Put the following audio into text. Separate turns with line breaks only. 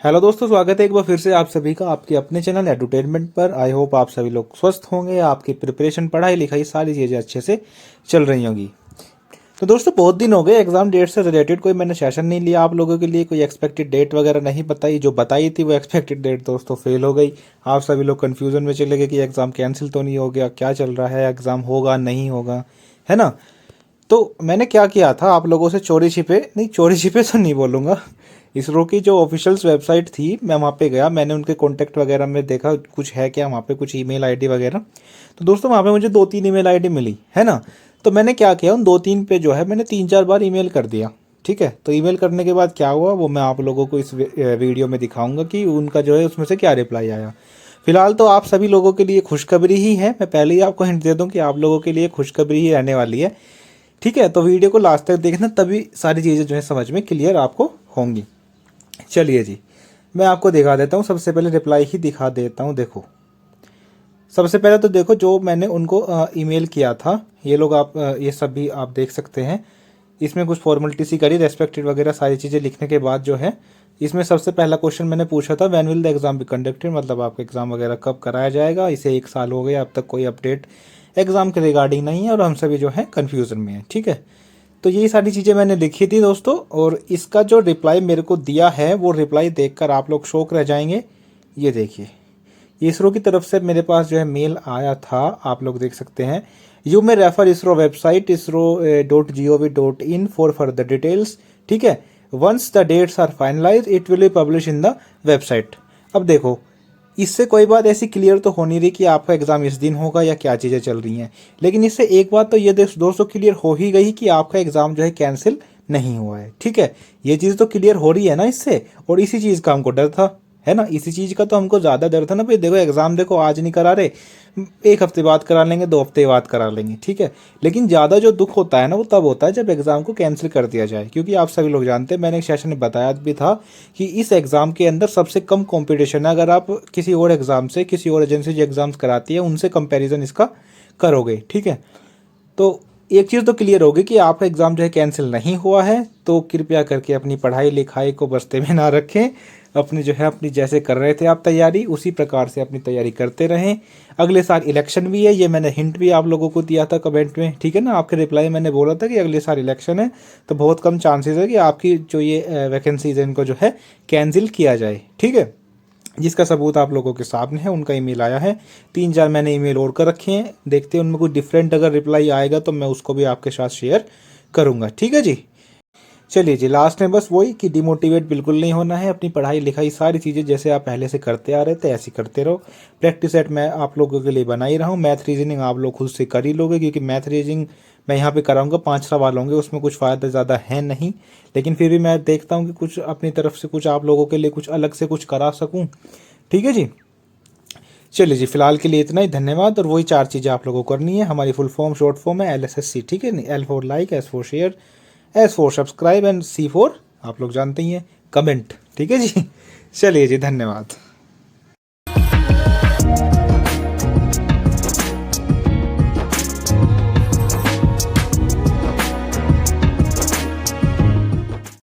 Hello दोस्तों, स्वागत है एक बार फिर से आप सभी का आपके अपने चैनल एडुटेनमेंट पर। आई होप आप सभी लोग स्वस्थ होंगे, आपकी प्रिपरेशन, पढ़ाई लिखाई सारी चीज़ें अच्छे से चल रही होंगी। तो दोस्तों, बहुत दिन हो गए एग्जाम डेट से रिलेटेड कोई मैंने सेशन नहीं लिया आप लोगों के लिए, कोई एक्सपेक्टेड डेट वगैरह नहीं बताई। जो बताई थी वो एक्सपेक्टेड डेट दोस्तों फेल हो गई। आप सभी लोग कन्फ्यूजन में चले गए कि एग्ज़ाम कैंसिल तो नहीं हो गया, क्या चल रहा है, एग्ज़ाम होगा नहीं होगा, है ना। तो मैंने क्या किया था, आप लोगों से चोरी छिपे नहीं, चोरी छिपे तो नहीं बोलूँगा, इसरो की जो ऑफिशियल्स वेबसाइट थी मैं वहाँ पे गया, मैंने उनके कॉन्टैक्ट वगैरह में देखा कुछ है क्या वहाँ पे, कुछ ईमेल आईडी वगैरह। तो दोस्तों वहाँ पे मुझे 2-3 ईमेल आईडी मिली, है ना। तो मैंने क्या किया, उन 2-3 पे जो है मैंने 3-4 बार ईमेल कर दिया। ठीक है, तो ईमेल करने के बाद क्या हुआ वो मैं आप लोगों को इस वीडियो में दिखाऊंगा कि उनका जो है उसमें से क्या रिप्लाई आया। फिलहाल तो आप सभी लोगों के लिए खुशखबरी ही है, मैं पहले ही आपको हिंट दे दूं कि आप लोगों के लिए खुशखबरी ही रहने वाली है। ठीक है, तो वीडियो को लास्ट तक देखना, तभी सारी चीज़ें जो है समझ में क्लियर आपको होंगी। चलिए जी, मैं आपको दिखा देता हूँ, सबसे पहले रिप्लाई ही दिखा देता हूँ। देखो, सबसे पहले तो देखो जो मैंने उनको ईमेल किया था, ये लोग आप ये सब भी आप देख सकते हैं। इसमें कुछ फॉर्मेलिटी सी करी, रेस्पेक्टेड वगैरह सारी चीज़ें लिखने के बाद जो है इसमें सबसे पहला क्वेश्चन मैंने पूछा था, when will the exam be conducted, मतलब आपका एग्ज़ाम वगैरह कब कराया जाएगा। इसे 1 साल हो गया, अब तक कोई अपडेट एग्ज़ाम के रिगार्डिंग नहीं है और हम सभी जो है कन्फ्यूज़न में है। ठीक है, तो यही सारी चीज़ें मैंने लिखी थी दोस्तों, और इसका जो रिप्लाई मेरे को दिया है वो रिप्लाई देखकर आप लोग शॉक रह जाएंगे। ये देखिए, इसरो की तरफ से मेरे पास जो है मेल आया था, आप लोग देख सकते हैं। You may refer ISRO website isro.gov.in for further details. ठीक है, once the dates are finalize it will be publish in the website. अब देखो, इससे कोई बात ऐसी क्लियर तो हो नहीं रही कि आपका एग्ज़ाम इस दिन होगा या क्या चीज़ें चल रही हैं, लेकिन इससे एक बात तो ये दोस्तों क्लियर हो ही गई कि आपका एग्ज़ाम जो है कैंसिल नहीं हुआ है। ठीक है, ये चीज़ तो क्लियर हो रही है ना इससे, और इसी चीज़ का हमको डर था, है ना। इसी चीज़ का तो हमको ज़्यादा डर था ना भाई। देखो एग्ज़ाम, देखो आज नहीं करा रहे, 1 हफ्ते बाद करा लेंगे, 2 हफ्ते बाद करा लेंगे, ठीक है। लेकिन ज़्यादा जो दुख होता है ना वो तब होता है जब एग्ज़ाम को कैंसिल कर दिया जाए, क्योंकि आप सभी लोग जानते हैं, मैंने एक सेशन में बताया भी था कि इस एग्ज़ाम के अंदर सबसे कम कंपटीशन है। अगर आप किसी और एग्ज़ाम से, किसी और एजेंसी जो एग्ज़ाम्स कराती है उनसे कंपेरिजन इसका करोगे, ठीक है, तो एक चीज़ तो क्लियर होगी कि आपका एग्ज़ाम जो है कैंसिल नहीं हुआ है। तो कृपया करके अपनी पढ़ाई लिखाई को बस्ते में ना रखें, अपनी जो है अपनी जैसे कर रहे थे आप तैयारी उसी प्रकार से अपनी तैयारी करते रहें। अगले साल इलेक्शन भी है, ये मैंने हिंट भी आप लोगों को दिया था कमेंट में, ठीक है ना। आपके रिप्लाई मैंने बोला था कि अगले साल इलेक्शन है, तो बहुत कम चांसेस है कि आपकी जो ये वैकेंसीज है इनको जो है कैंसिल किया जाए, ठीक है। जिसका सबूत आप लोगों के सामने है, उनका ईमेल आया है। 3-4 मैंने ईमेल और कर रखे हैं, देखते हैं उनमें कुछ डिफरेंट अगर रिप्लाई आएगा तो मैं उसको भी आपके साथ शेयर करूंगा, ठीक है जी। चलिए जी, लास्ट में बस वही कि डिमोटिवेट बिल्कुल नहीं होना है, अपनी पढ़ाई लिखाई सारी चीज़ें जैसे आप पहले से करते आ रहे थे ऐसे करते रहो। प्रैक्टिस सेट मैं आप लोगों के लिए बना ही रहा हूँ, मैथ रीजनिंग आप लोग खुद से कर ही लोगे, क्योंकि मैथ रीजनिंग मैं यहाँ पे कराऊंगा, 5 सवाल होंगे, उसमें कुछ फ़ायदा ज़्यादा है नहीं, लेकिन फिर भी मैं देखता हूँ कि कुछ अपनी तरफ से कुछ आप लोगों के लिए कुछ अलग से कुछ करा सकूँ, ठीक है जी। चलिए जी, फिलहाल के लिए इतना ही, धन्यवाद। और वही 4 चीज़ें आप लोगों को करनी है, हमारी फुल फॉर्म शॉर्ट फॉर्म है LSSC, ठीक है, L for like, S for share, S for subscribe and C for आप लोग जानते ही हैं कमेंट, ठीक है जी। चलिए जी, धन्यवाद।